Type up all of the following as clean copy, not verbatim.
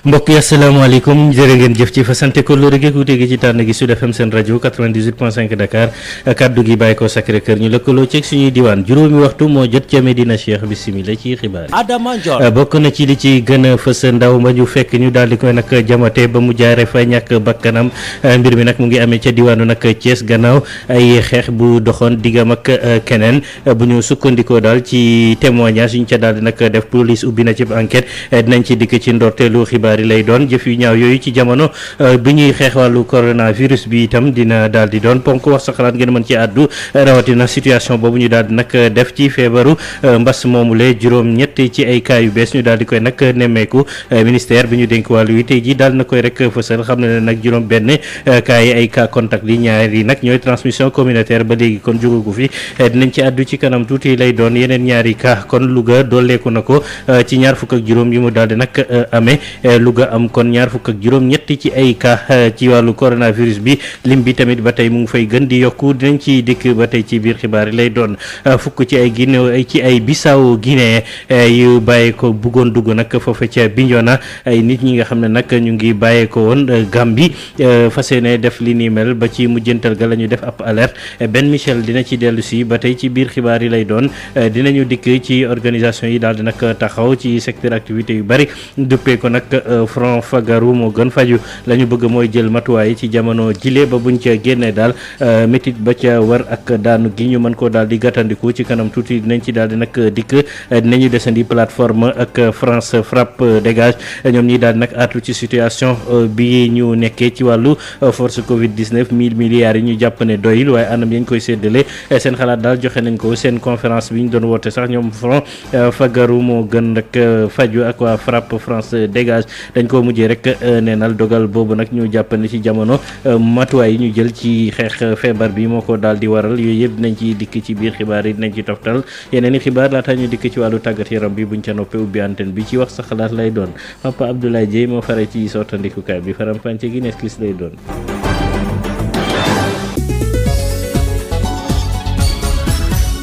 mbokk yi asalaamaaleykum jërë ngeen jëf ci fasante ko lu rek wuute gi ci tànn gi Sud FM seen rajo 98.5 Dakar kaddu gi bàyyi ko Sacré Cœur ñu lëkkaloo ceeg suñuy diwaan juróomi waxtu moo jot ca Medina Cheikh bisimilah ci xibaar Adama Ndione bokk na ci li ci gën a fës ndaw ma ñu fekk ñu daal di koy nag jamate ba mu jaare fa ñàkk bakkanam mbir mi nag mu ngi amee ca diwaanu nag Thiès gannaaw ay xeex bu doxoon diggam ak keneen bu ñu sukkandikoo daal ci témoignage yu ñu ca daal di nag def police ubbi na ci enquête dinañ ci dikk ci ndorteelu xibaar yi lay doon jëf yu ñaaw yooyu ci jamono bi ñuy xeex wàllu coronavirus bi itam dina daal di doon ponk wax sa xalaat ngeen mën ci àddu rawatina situation boobu ñu daal di nag def ci feebaru mbas moomule juróom-ñett ci ay cas yu bees ñu daal di koy nag nemmeeku ministère bi ñu dénk wàllu yi tey ji daal na koy rek fësal xam ne nag juróom benn cas yi ay cas contact yi ñaar yi nag ñooy transmission communautaire ba léegi kon jógagu fi dinañ ci àddu ci kanam tuuti lay doon yeneen ñaari cas kon Louga dooleeku na ko ci ñaar fukk ak juróom yi mu daal di nag amee Louga am kon ñaar fukk ak juróom-ñett ci ay cas ci wàllu coronavirus bi lim bi tamit ba tey mu ngi fay gën di yokku dinañ ci dikk ba tey ci biir xibaar yi lay doon fukk ci ay Guinée ci ay Bissau Guinée yu bàyyee ko bëggoon dugg nag foofu ca Bignona ay nit ñi nga xam ne nag ñu ngi bàyyee ko woon Gambie fas yéene def li ni mel ba ci mujjantal ga la ñu def ab alerte Ben Michel dina ci dellu si ba tey ci biir xibaar yi lay doon dinañu dikk ci organisation yi daal di nag taxaw ci secteur activité yu bari duppee ko nag front fagaru moo gën faju la ñu bëgg mooy jël matuwaay ci jamono jile ba buñ ca génnee daal métit ba ca war ak daanu gi ñu mën koo daal di gàttandiku ci kanam tuuti dinañ ci daal di nag dikk dinañu desandi plateforme ak France Frappe dégage ñoom ñi daal di nag aatu ci situation bi ñu nekkee ci wàllu force Covid 19 1000 milliards yi ñu jàpp ne doyul waaye anam yañ koy séddale seen xalaat daal joxe nañ ko seen conférence bi ñu doon woote sax ñoom front fagaru moo gën rek faju ak waa Frappe France dégage dañ ko mujjee rek neenal dogal boobu nag ñu jàpp ne ci jamono matuwaay yi ñu jël ci xeex feebar bi moo ko daal di waral yooyu yëpp dinañ ci dikk ci biir xibaar yi dinañ ci toftal yeneen i xibaar laata ñu dikk ci wàllu tàggat yaram bi buñ ca noppee ubbi antenne bi ci wax sa xalaat lay doon Papa Abdoulaye Dieye moo fare ci sottandikukaay bi faram fànce gi nees lay doon.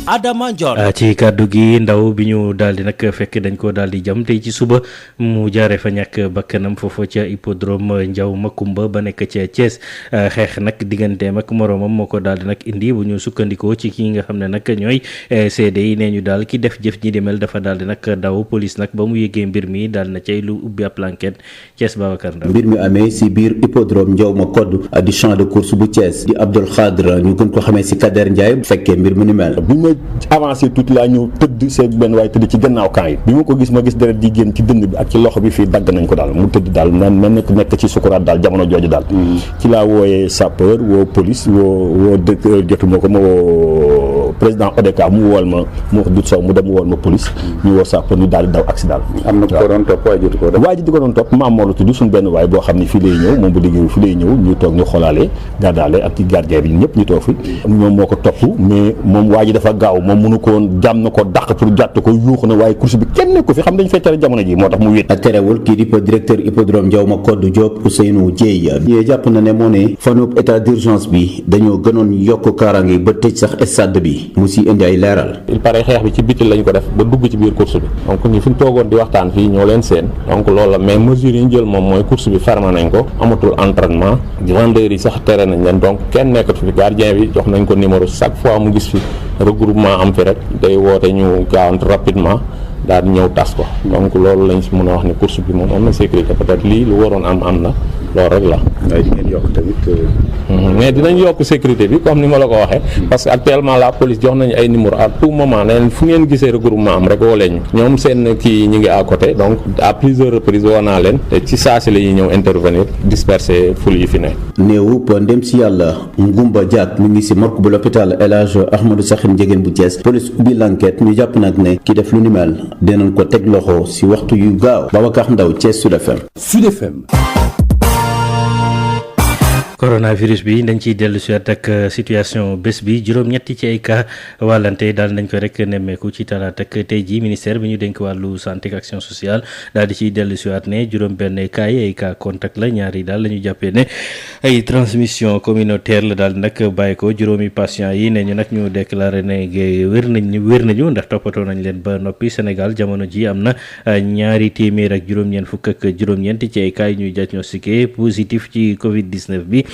Adama Ndione ci kàddu gi ndaw bi ñu daal di nag fekk dañ ko daal di jam tey ci suba mu jaaree fa ñàkk bakkanam foofu ca hippodrome Ndiaw Makumba ba nekk ca Thiès xeex nag digganteem ak moroomam moo ko daal di nag indi bu ñu sukkandikoo ci ki nga xam ne nag ñooy seede yi nee ñu daal ki def jëf ñi demel dafa daal di nag daw police nag ba mu yëgee mbir mi daal na cay lu ubbi ab enquête Thiès Babacar Ndaw. mbir mi amee si biir hippodrome Ndiaw Makoddu di champ de course bu Thiès di Abdoul Khadre ñu gën ko xamee si Kader Ndiaye fekkee mbir mu ni mel. avancé tuuti laa ñëw tëdd seeg benn waaye tëdd ci gannaaw camp yi bi ma ko gis ma gis deret di génn ci dënn bi ak ci loxo bi fii dagg nañ ko daal mu tëdd daal man nekk ci sukuraat daal jamono jooju daal ci laa wooyee sapeur woo police woo dëkk jotuma ko ma woo président ODCAV mu wool ma mu wax dut sow mu dem wool ma police ñu woo sapeur ñu daal di daw accident am na ko doon topp waaye jotu ko waaye ji di ko doon topp maam moo la tudd suñu benn waaye boo xam ne fii lay ñëw moom bu liggéey fii lay ñëw ñu toog ñu xoolaale gardaale ak ci gardien bi ñëpp ñu toog fi ñoom moo ko topp mais moom waa ji dafa gaaw moom mënu ko woon jàmm na ko dàq pour jàtt ko yuuxu na waaye course bi kenn ko fi xam dañu fay tere jamono ji moo tax mu wéet. terewul kii di directeur hippodrome Ndiaw Makoddu Diop Ousseynou Dieye yee jàpp na ne moo ne fanub état d'urgence bi dañoo gënoon yokk kaaraange ba tëj sax stade bi mu si indi ay leeral. il paraît xeex bi ci biti lañ ko def ba dugg ci biir course bi donc ñu fi ñu toogoon di waxtaan fii ñoo leen seen donc loolu la mais mesures yi ñu jël moom mooy course bi fermé nañ ko amatul entraînement vendeurs yi sax tere nañ leen donc kenn nekkatu fi gardien bi jox nañ ko numéro chaque fois mu gis fi regroupement am fi rek day woote ñu gaawante rapidement daal di ñëw tas ko donc loolu lañ si mën a wax ne course bi moom am na sécurité peut-être lii lu waroon am na loolu rek la. waaye di ngeen yokk tamit. mais dinañ yokk sécurité bi comme ni ma la ko waxee. parce que actuellement la police jox nañu ay numéro à tout moment ne leen fu ngeen gisee regroupement am rek woo leen ñoom seen kii ñi ngi à côté donc à plusieurs reprises woo naa leen te ci saa si la ñuy ñëw intervenir disperser foule yi fi ne. néewu ndem si yàlla Ngumba Diak mu ngi si morgue bu l'hôpital El Hadj Ahmadou Sakhir Ndiéguène bu Thiès police ubbi l'enquête ñu jàpp nag ne ki def lu ni mel dinañ ko teg loxo si waxtu yu gaaw Babacar Ndaw Thiès Sud FM. Sud FM. coronavirus bi dañ ciy dellu si waat ak situation bés bi juróom-ñetti ci ay cas wàllante daal nañ ko rek nemmeeku ci talaata ak tey jii ministère bi ñu dénk wàllu santé ak action sociale daal di ciy dellu si waat ne juróom-benn cas yi ay cas contact la ñaar yi daal la ñu jàppee ne ay transmission communautaire la daal nag bàyyi ko juróomi patient yi ne ñu nag ñu déclaré ne wér nañu ndax toppatoo nañ leen ba noppi Sénégal jamono ji am na ñaari téeméer ak juróom-ñeent fukk ak juróom-ñeent ci ay cas yi ñuy diagnostiqué positif ci Covid-19 bi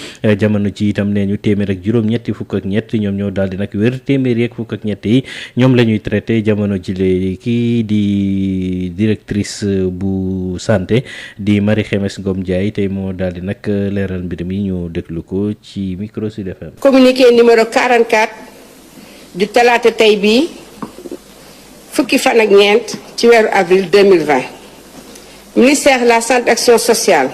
jamono ci itam nee ñu téeméer ak juróom-ñetti fukk ak ñett ñoom ñoo daal di nag wér téeméer yeeg fukk ak ñett yi ñoom la ñuy traité jamono ji léegi kii di directrice bu santé di Marie Khemesse Ngom Ndiaye tey moo daal di nag leeral mbir mi ñu déglu ko ci micro Sud FM. communiqué numéro 44 du talaata tey bii fukki fan ak ñeent ci weeru avril 2020 ministère de la santé action sociale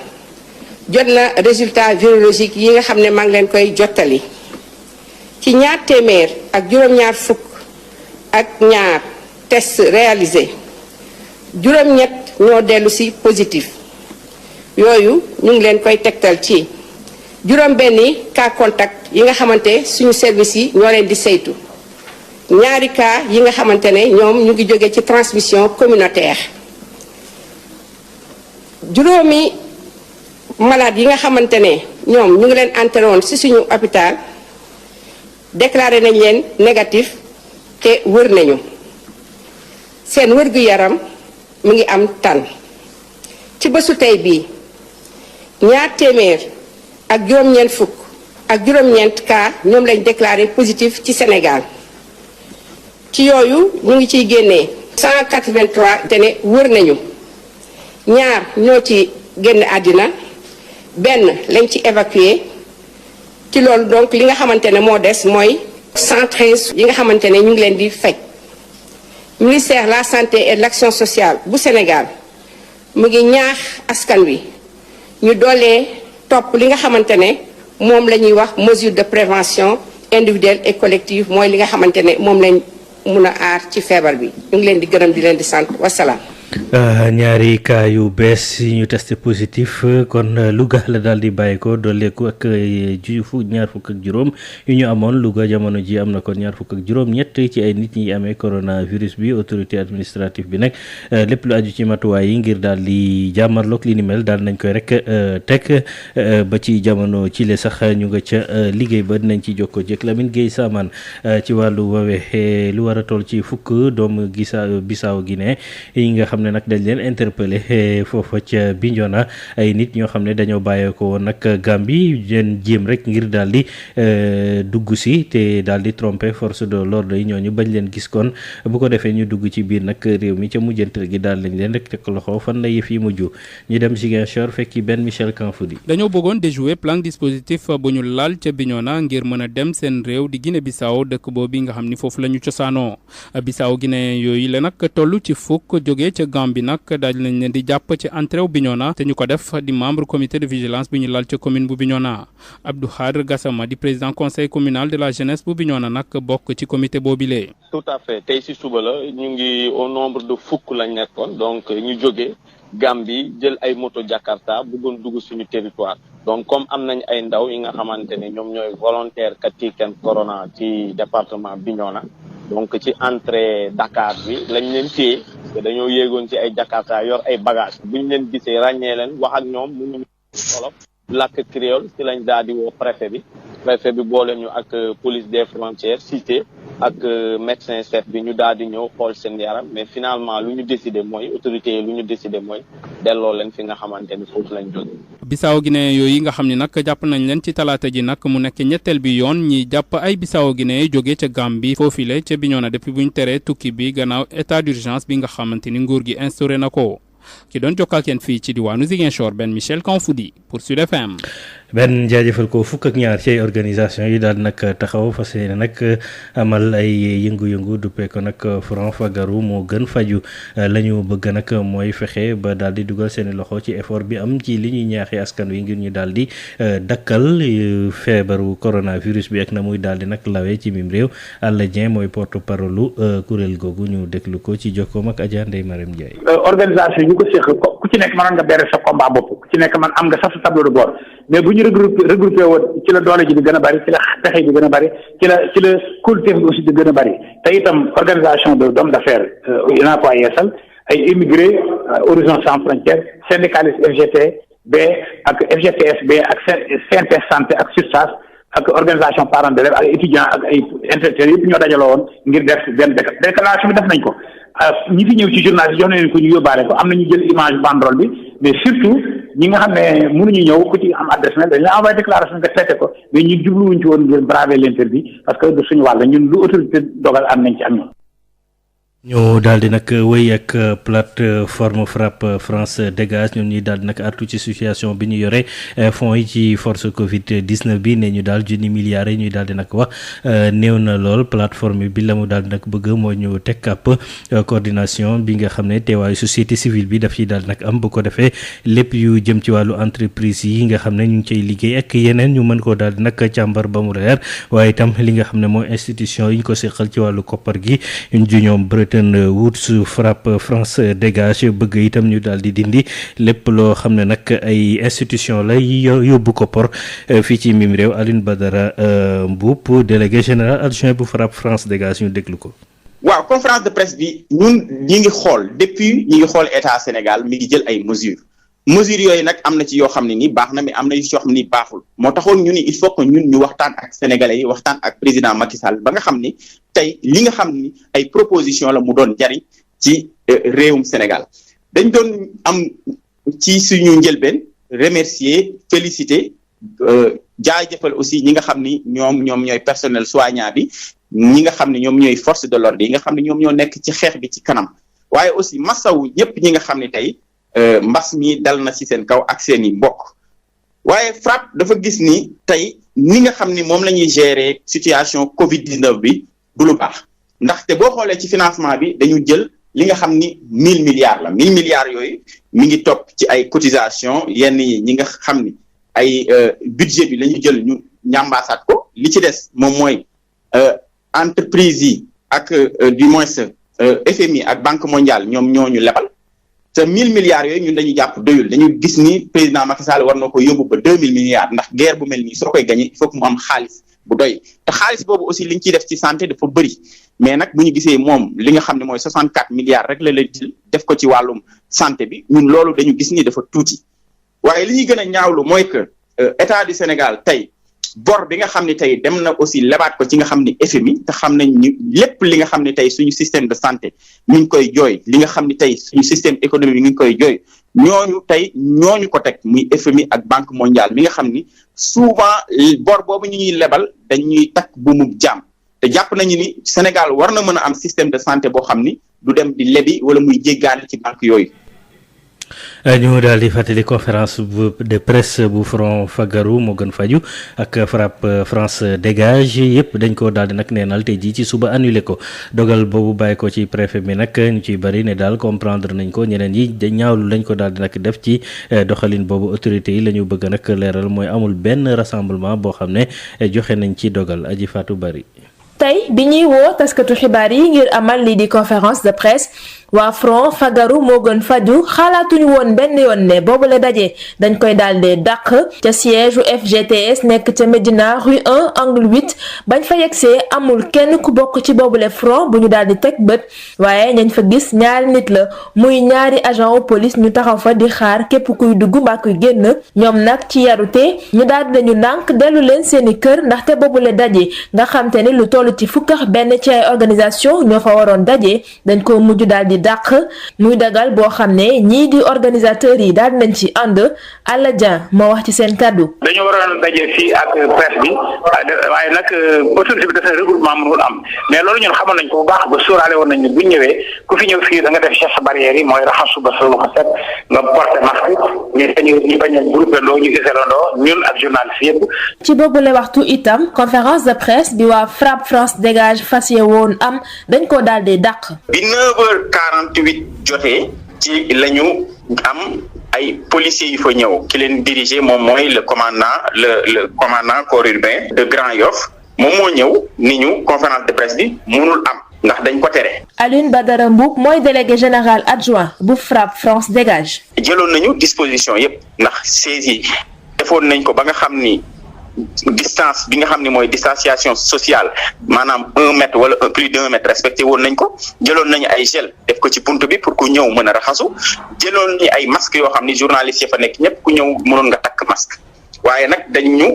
jot na résultat virologique yi nga xam ne maa ngi leen koy jottali ci ñaar téeméer ak juróom-ñaar fukk ak ñaar test réalisé juróom-ñett ñoo dellu si positif yooyu ñu ngi leen koy tegtal ci juróom-benni cas contact yi nga xamante suñu service yi ñoo leen di saytu ñaari cas yi nga xamante ne ñoom ñu ngi jóge ci transmission communautaire juróomi malade yi nga xamante ne ñoom ñu ngi leen entré woon ci suñu hôpital déclaré nañ leen négatif te wër nañu seen wër-gu-yaram mu ngi am tan ci bésu tey bii ñaar téeméer ak juróom-ñeent fukk ak juróom-ñeent cas ñoom lañ déclaré positif ci Sénégal ci yooyu ñu ngi ciy génnee 183 te ne wër nañu ñaar ñoo ci génn àddina benn lañ ci évacué ci loolu donc li nga xamante ne moo des mooy 113 yi nga xamante ne ñu ngi leen di faj ministère de la santé et de l'action sociale bu Sénégal mu ngi ñaax askan wi ñu doolee topp li nga xamante ne moom la ñuy wax mesure de prévention individuelle et collective mooy li nga xamante ne moom lañ mun a aar ci feebar bi ñu ngi leen di gërëm di leen di sant wasalaam. ñaari cas yu bees yi ñu testé positif kon Louga la daal di bàyyi ko dooleeku ak ñaar fukk ak juróom yu ñu amoon Louga jamono ji am na kon ñaar fukk ak juróom ñett ci ay nit ñi amee coronavirus bi autorité administrative bi nag lépp lu aju ci matuwaay yi ngir daal di jàmmarloog li ni mel daal nañ koy rek teg ba ci jamono ci le sax ñu nga ca liggéey ba dinañ ci jokkoo jëkk Lamine Gueye Saman ci wàllu woowee lu war a toll ci fukk doomu Bissau Guinée yi nga xam ne nag dañ leen interpellé foofa ca Bignona ay nit ñoo xam ne dañoo bàyyeekoo woon nag Gambie leen jéem rek ngir daal di dugg si te daal di tromper force de l'ordre yi ñooñu bañ leen gis kon bu ko defee ñu dugg ci biir nag réew mi ca mujjantal gi daal lañ leen rek teg loxo fan la yëf yi mujj ñu dem Ziguinchor fekki benn Michel Kanfoudi. dañoo bëggoon déjouer plan dispositif bu ñu laal ca Bignona ngir mën a dem seen réew di Guinée Bissau dëkk boobu nga xam ni foofu la ñu cosaanoo Bissau Guinée yooyu la nag toll ci fukk jógee ca Gambie nag daal nañ leen di jàpp ci entrée wu Bignona te ñu ko def di membre comité de vigilance bi ñu lal ca commune bu Bignona Abdou Khadre Gassama di président conseil communal de la jeunesse bu Bignona nag bokk ci comité boobile. tout à fait tey si suba la ñu ngi au nombre de fukk lañ nekkoon donc ñu jógee Gambie jël ay moto Jakarta bëggoon dugg suñu territoire donc comme am nañ ay ndaw yi nga xamante ne ñoom ñooy volontaire Katiken Corona ci département Bignona donc ci entrée Dakar bi lañ leen téye te dañoo yéegoon ci ay Jakarta yor ay bagages bu ñu leen gisee ràññee leen wax ak ñoom mënuñu wolof làkk créole ci lañ daal di woo préfet bi boole ñu ak police des frontières cité ak médecin chef bi ñu daal di ñëw xool seen yaram mais finalement lu ñu décidé mooy autorités yi lu ñu décidé mooy delloo leen fi nga xamante ni foofu lañ jóge. Bissau Guinée yooyu nga xam ne nag jàpp nañ leen ci talaata ji nag mu nekk ñetteel bi yoon ñi jàpp ay Bissau Guinée jóge ca Gambie foofile ca Bignona depuis bu ñu teree tukki bi gannaaw état d'urgence bi nga xamante ni nguur gi instauré na ko ki doon jokkal kenn fii ci diwaanu Ziguinchor benn Michel Kanfoudi pour Sud FM. benn jaajëfal ko fukk ak ñaar ci ay organisation yi daal nag taxaw fas yéene nag amal ay yëngu-yëngu duppee ko nag front fagaru moo gën faju la ñu bëgg nag mooy fexe ba daal di dugal seeni loxo ci effort bi am ci li ñuy ñaaxee askan wi ngir ñu daal di dakkal feebaru coronavirus bi ak na muy daal di nag lawee ci mim réew Alla Dieng mooy porte parole kuréel googu ñu déglu ko ci jokkoom ak Adja Ndeye Marème Ndiaye. organisation yi ñu ko séq ku ku ci nekk mënoon nga bere sa combat bopp ku ci nekk man am nga sax sa tableau de bord mais bu ñu regroupé woon ci la doole ji di gën a bari ci la pexe di gën a bari ci la kóolute bi aussi di gën a bari te itam organisation d'hommes d'affaires naa ko yeesal ay immigrés Horizon Sans Frontières syndicalistes FGTB ak FGTSB ak CNTS santé ak SUTSAS ak organisation parents d'élèves ak étudiants ak ay intellectuels yëpp ñoo dajaloo woon ngir def benn déclaration bi def nañ ko ñi fi ñëw ci journal yi jox nañ ko ñu yóbbaale ko am na ñu jël image banderole bi mais surtout ñi nga xam ne mënuñu ñëw ku ci am adresse mail dañ la envoyé déclaration nga traité ko mais ñun jubluwuñ ci woon ngir braver l'interdit parce que du suñu wàll ñun lu autorité dogal am nañ ci ak ñun. ñu daal di nag wéy ak plateforme FRAPP France Dégage ñoom ñuy daal di nag artu ci situation bi ñu yore fonds yi ci force Covid 19 bi ne ñu daal junni milliards yi ñuy daal di nag wax néew na lool plateforme bi la mu daal di nag bëgg mooy ñu teg ab coordination bi nga xam ne teewaayu société civile bi daf ciy daal di nag am bu ko defee lépp yu jëm ci wàllu entreprise yi nga xam ne ñu ngi cay liggéey ak yeneen ñu mën koo daal di nag càmbar ba mu leer waaye itam li nga xam ne mooy institution yi ñu ko seqal ci wàllu koppar gi ñu ju ñoom Woods FRAPP France Dégage bëgg itam ñu daal di dindi lépp loo xam ne nag ay institution lay yóbbu koppar fii ci mim réew Alioune Badara Mboup délégué général adjoint bu FRAPP France Dégage ñu déglu ko. waaw conférence de presse bi ñun ñi ngi xool depuis ñi ngi xool état Sénégal mi ngi jël ay mesures yooyu nag am na ci yoo xam ne ni baax na mais am na yoo xam ne ni baaxul moo taxoon ñu ni il faut que ñun ñu waxtaan ak sénégalais yi waxtaan ak président Macky Sall ba nga xam ni tey li nga xam ni ay proposition la mu doon jariñ ci réewum Sénégal dañ doon am ci suñu njëlbeen remercier féliciter jaajëfal aussi ñi nga xam ni ñoom ñooy personnel soignant bi ñi nga xam ne ñoom ñooy force de l'ordre yi nga xam ne ñoom ñoo nekk ci xeex bi ci kanam waaye aussi masawu ñëpp ñi nga xam ne tey mbas mi dal na ci seen kaw ak seen i mbokk waaye FRAPP dafa gis ni tey ni nga xam ni moom la ñuy gérer situation Covid 19 bi du lu baax ndaxte boo xoolee ci financement bi dañu jël li nga xam ni 1000 milliards la 1000 milliards yooyu mi ngi topp ci ay cotisation yenn yi ñi nga xam ni ay budget bi la ñu jël ñu ñambaasaat ko li ci des moom mooy entreprise yi ak du moins FMI ak Banque mondiale ñoom ñoo ñu lebal. te 1000 milliards yooyu ñun dañuy jàpp doyul dañu gis ni président Macky Sall war na ko yóbbu ba 2000 milliards ndax guerre bu mel nii soo koy gagné il faut que mu am xaalis bu doy te xaalis boobu aussi li ñu ciy def ci santé dafa bëri mais nag bu ñu gisee moom li nga xam ne mooy 64 milliards rek la jël def ko ci wàllum santé bi ñun loolu dañu gis ni dafa tuuti waaye li ñuy gën a ñaawlu mooy que état du Sénégal tey bor bi nga xam ne tey dem na aussi lebaat ko ci nga xam ni FMI te xam nañ ni lépp li nga xam ne tey suñu système de santé mi ngi koy jooy li nga xam ne tey suñu système économique mi ngi koy jooy ñooñu ko teg muy FMI ak Banque mondiale mi nga xam ni souvent bor boobu ñu ñuy lebal dañuy takk bu mu jaam te jàpp nañu ni Sénégal war na mën a am système de santé boo xam ni du dem di lebi wala muy jéggaane ci banque yooyu. ñu daal di fàttali conférence de presse bu Front Fagaru moo gën faju ak FRAPP France Dégage yëpp dañ ko daal di nag neenal tey jii ci suba annulé ko dogal boobu bàyyi ko ci préfet bi nag ñu ciy bëri ne daal comprendre nañ ko ñeneen yi ñaawlu lañ ko daal di nag def ci doxalin boobu autorité yi la ñu bëgg nag leeral mooy amul benn rassemblement boo xam ne joxe nañ ci dogal aji Fatou Bari. tey bi ñuy woo taskatu xibaar yi ngir amal lii di conférence de presse waa Front Fagaru moo gën faju xalaatuñu woon benn yoon ne boobule daje dañ koy daal di dàq ca siège u FGTS nekk ca Médina rue 1 angle 8 bañ fa yegsee amul kenn ku bokk ci boobule front bu ñu daal di teg bët waaye ñañ fa gis ñaari nit la muy ñaari agent wu police ñu taxaw fa di xaar képp kuy dugg mbaa kuy génn ñoom nag ci yarute ñu daal di nañu ndànk dellu leen seeni kër ndaxte boobule daje nga xam te ni lu toll ci fukk ak benn ci ay organisation ñoo fa waroon daje dañ ko mujj daal di dàq muy dagal boo xam ne ñii di organisateurs yi daal nañ ci ànd Alla Dieng moo wax ci seen kàddu. dañoo waroon daje fii ak presse bi waaye nag autorité bi dafa regroupement mënul am mais loolu ñun xamoon nañ ko bu baax ba sóoraale woon nañ ne bu ñu ñëwee ku fi ñëw fii da nga def geste barrière yi mooy raxasu ba sa loxo set nga porter masque ñu bañ a groupé loo ñu isolandoo ñun ak journaliste yëpp. ci boobule waxtu itam conférence de presse bi waa FRAPP France Dégage fas yee woon am dañ ko daal di dàq. bi 9h48 jotee ci lañu am ay policiers yu fa ñëw ki leen diriger moom mooy le commandant corps urbain de Grand Yoff moom moo ñëw ni ñu conférence de presse bi mënul am ndax dañ ko tere. Alioune Badara Mboup mooy délégué général adjoint bu FRAPP France Dégage. jëloon nañu disposition yépp ndax saisi defoon nañ ko ba nga xam ni distance bi nga xam ne mooy distanciation sociale maanaam 1 mètre wala plus d'1 mètre respecté woon nañ ko jëloon nañu ay gel def ko ci buntu bi pour ku ñëw mën a raxasu jëloon nañu ay masque yoo xam ni journaliste yi fa nekk ñëpp ku ñëw mënoon nga takk masque waaye nag dañ ñu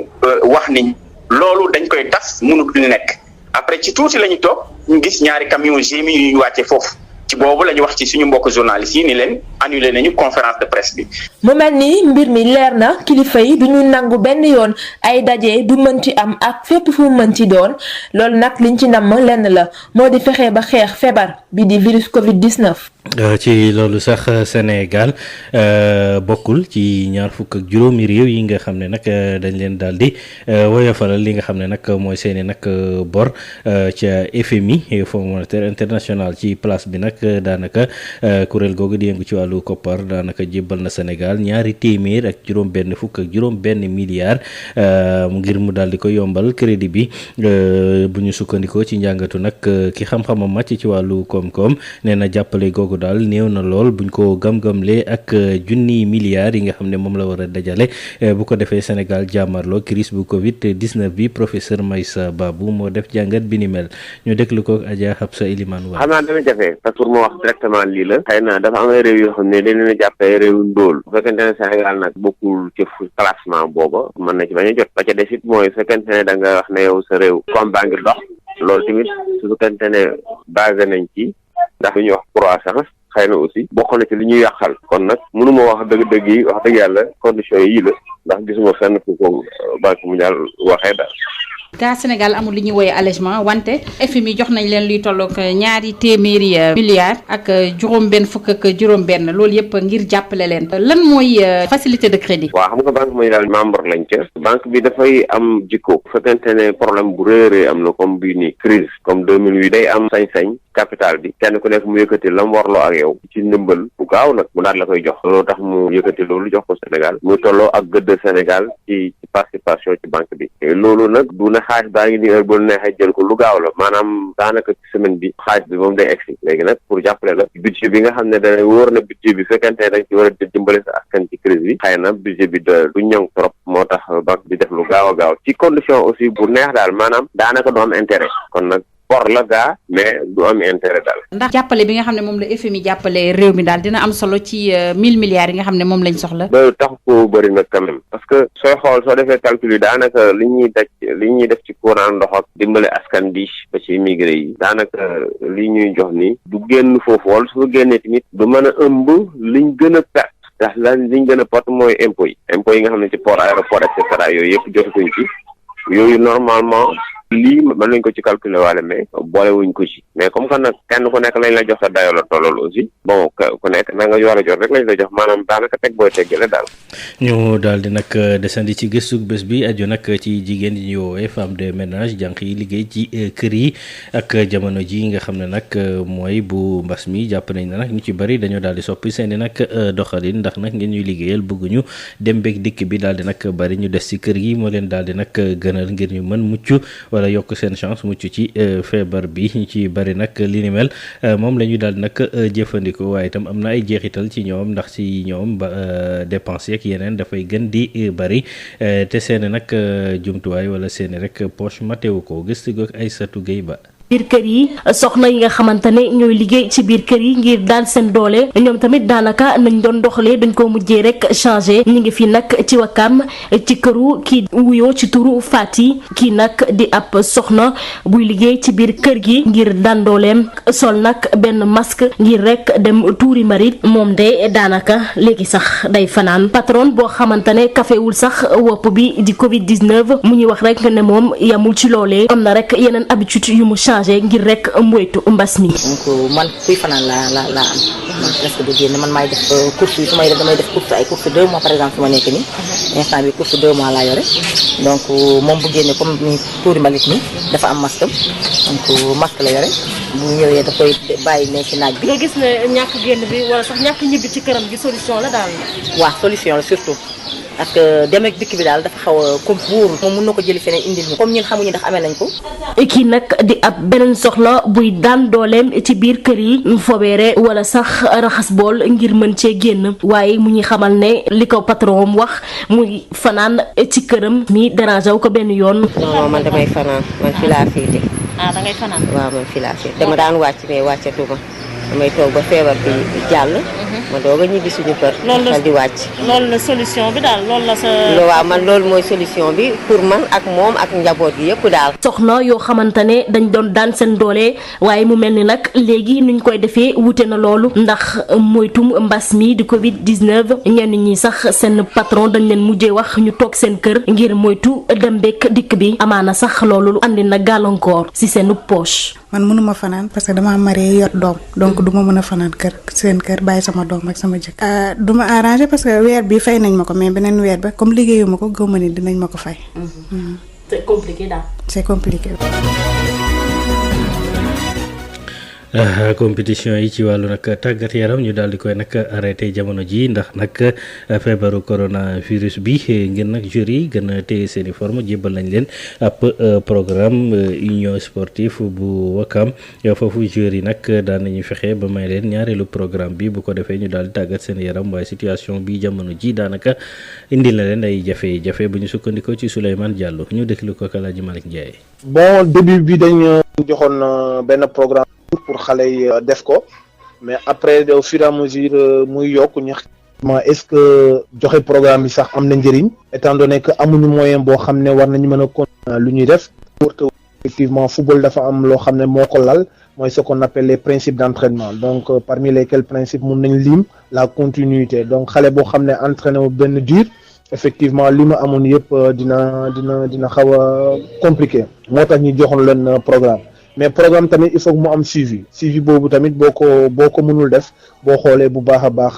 wax ni loolu dañ koy tas mënut nekk après ci tuuti la ñu toog ñu gis ñaari camion GMI yu ñu wàcce foofu ci boobu la ñu wax ci suñu mbokk journalistes yi ni leen annulé nañu conférence de presse bi. mu mel ni mbir mi leer na kilifa yi du ñu nangu benn yoon ay daje du mënti am ak fépp fu mu mënti doon loolu nag liñ ci namm lenn la moo di fexe ba xeex feebar bi di virus Covid-19. ci loolu sax Sénégal bokkul ci ñaar fukk ak juróomi réew yi nga xam ne nag dañ leen daal di woyofalal li nga xam ne nag mooy seeni nag bor ca FMI Fonds monétaire international ci place bi nag daanaka kuréel googu di yëngu ci wàllu koppar daanaka jébbal na Sénégal ñaari téeméer ak juróom-benn fukk ak juróom-benn milliard ngir mu daal di ko yombal crédit bi bu ñu sukkandikoo ci njàngatu nag ki xam-xamam màcc ci wàllu koom-koom nee na jàppale googu daal néew na lool buñ ko gam-gamlee ak junniy milliards yi nga xam ne moom la war a dajale bu ko defee Sénégal jàmmarloo crise bu Covid 19 bi professeur Maïssa Babou moo def jàngat bi ni mel ñu déglu ko Adja Habsa Elimane Wa. xam naa dana jafe parce que pour ma wax directement lii la xëy na dafa am ay réew yoo xam ne dañ leen a jàppee réewu ndóol bu fekkente ne Sénégal nag bokkul ci classement booba mën na ci bañ a jot ba ca des it mooy fekkente ne da nga wax ne yow sa réew comme baa ngi dox loolu tamit su fekkente ne basé nañ ci ndax lu ñuy wax croissance xëy na aussi bokk na ci li ñuy yàqal kon nag mënuma wax dëgg-dëgg yi wax dëgg yàlla conditions yi la ndax gisuma fenn fu ko banque mondiale waxee daal. gaa Sénégal amul li ñuy woowee allègement wante FMI jox nañ leen luy tollook ñaari téeméeri milliards ak juróom-benn fukk ak juróom-benn loolu yëpp ngir jàppale leen lan mooy facilité de crédit. waaw xam nga banque mondiale membre lañ ca banque bi dafay am jikko bu fekkente ne problème bu réeree am na comme bii nii crise comme 2008 day am sañ-sañ capital bi kenn ku nekk mu yëkkati la mu warloo ak yow ci ndimbal bu gaaw nag mu daal la koy jox loolu tax mu yëkkati loolu jox ko Sénégal mu tolloo ak gëdd Sénégal ci participation ci banque bi loolu nag du na xaalis baa ngi ni heure bu neexee jël ko lu gaaw la maanaam daanaka ci semaine bi xaalis bi moom day egsi léegi nag pour jàppale la budget bi nga xam ne dana wóor na budget bi fekkente ne dañ ci war a dimbale sa askan ci crise bi xëy na budget bi du ñoŋ trop moo tax banque bi def lu gaaw a gaaw ci condition aussi bu neex daal maanaam daanaka du am intérêt kon nag bor la gaa mais du am intérêt daal. ndax jàppale bi nga xam ne moom la FMI jàppale réew mi daal dina am solo ci 1000 milliards yi nga xam ne moom lañ soxla. ba tax ko bëri nag quand même parce que sooy xool soo defee calcul yi daanaka li ñuy def ci courant ndox ak dimbale askan bi ba ci immigré yi daanaka li ñuy jox ni du génn foofu wala su génnee tamit du mën a ëmb liñ gën a perte ndax liñ gën a perte mooy impôts yi nga xam ne ci port aéroport et cetera yooyu yëpp jotuñ ci yooyu normalement. lii mën nañ ko ci calculer waale mais boole wuñ ko ci mais comme que nag kenn ku nekk lañ la jox sa dayoo la tollool aussi bon ku nekk na nga war a jot rek lañ la jox maanaam daanaka teg booy teggale daal. ñu daal di nag desandi ci gëstu bés bi aju nag ci jigéen yi ñuy woowee femme de ménage jànq yi liggéey ci kër yi ak jamono ji nga xam ne nag mooy bu mbas mi jàpp nañ ne nag ñu ci bëri dañoo daal di soppi seeni nag doxalin ndax nag ngeen ñuy liggéeyal bëgguñu dem beeg dikk bi daal di nag bëri ñu des ci kër yi moo leen daal di nag gënal ngir ñu mën mucc wala yokk seen chance mucc ci feebar bi ñu ci bari nag li ni mel moom la ñu daal nag jëfandikoo waaye itam am na ay jeexital ci ñoom ndax ci ñoom ba dépense yeeg yeneen dafay gën di bari te seeni nag jumtuwaay wala seeni rek poche matewu ko gëstu goog Aïssatou Gueye Ba. biir kër yi soxna yi nga xamante ne ñooy liggéey ci biir kër yi ngir daal seen doole ñoom tamit daanaka nañ doon doxalee dañ ko mujjee rek changé ñu ngi fi nag ci Wakam ci këru kii wuyoo ci turu Fati kii nag di ab soxna buy liggéey ci biir kër gi ngir daan dooleem sol nag benn masque ngir rek dem tuuri mbarit moom de daanaka léegi sax day fanaan patron boo xamante ne kafewul sax wopp bi di Covid 19 mu ñuy wax rek ne moom yamul ci loolee am na rek yeneen habitude yu mu changé ngir rek moytu mbas mi. donc man kuy fanaan la am man presque du génn man maay def course yi su may def damay def course ay course 2 mois par exemple su ma nekk nii instant bi course 2 mois laa yore donc moom bu génne comme ni tuuri mbalit mi dafa am masque donc masque la yore bu ñëwee da koy bàyyi ne ci naaj bi. nga gis ne ñàkk génn bi wala sax ñàkk ñibbi ci këram gi solution la daal. waaw solution la surtout ak dem ak dikk bi daal dafa xaw a comme buur moom mun na ko jëli feneen indil ñu comme ñun xamuñu ndax amee nañ ko. kii nag di ab beneen soxla buy daan dooleem ci biir kër yi fobeere wala sax raxas bool ngir mën cee génn waaye mu ñuy xamal ne li ko patron wax muy fanaan ci këram mi dérangé wu ko benn yoon. non man damay fanaan man fi laa féete. da ngay fanaan. waaw man fi laa féete dama daan wàcc mais wàccatuma damay toog ba feebar bi jàll. ma doog a ñibbi suñu kër. loolu la di wàcc. loolu la solution bi daal loolu la sa. waaw man loolu mooy solution bi pour man ak moom ak njaboot gi yëpp daal. soxna yoo xamante ne dañ doon daan seen doole waaye mu mel ni nag léegi nuñ koy defee wute na loolu ndax moytum mbas mi di Covid 19 ñenn ñi sax seen patron dañ leen mujjee wax ñu toog seen kër ngir moytu dem beek dikk bi amaana sax loolu andi na gàllankoor ci seen poche. man mënuma fanaan parce que dama marié yor doom donc du ma mën a fanaan kër seen kër bàyyi sama doom ak sama jëkk du ma arrangé parce que weer bi fay nañ ma ko mais beneen weer ba comme liggéeyu ma ko gëmma ni dinañ ma ko fay. c'est compliqué daal. c'est compliqué. compétition yi ci wàllu nag tàggat yaram ñu daal di koy nag arrêté jamono ji ndax nag feebaru coronavirus bi ngir nag joueurs yi gën a téye seen i forme jébbal nañ leen ab programme union sportive bu Wakam foofu joueurs yi nag daan nañu fexe ba may leen ñaareelu programme bi bu ko defee ñu daal di tàggat seen yaram waaye situation bi jamono ji daanaka indil na leen ay jafe-jafe bu ñu sukkandikoo ci Souleymane Diallo ñu déglu ko ak El Hadj Malick Ndiaye. bon début bi dañ joxoon benn programme pour xale yi def ko mais après au fur et à mesure muy yokk ñu est-ce que joxe programme bi sax am na njëriñ étant donné que amuñu moyen boo xam ne war nañu mën a continuer lu ñuy def pour que effectivement football dafa am loo xam ne moo ko lal mooy ce qu'on appelle les principes d'entraînement donc parmi lesquels principes mun nañ lim la continuité donc xale boo xam ne entraîné wu benn dur effectivement li ma amoon yëpp dina xaw a compliqué moo tax ñu joxoon leen programme mais programme tamit il faut que mu am suivi boobu tamit boo ko mënul def boo xoolee bu baax a baax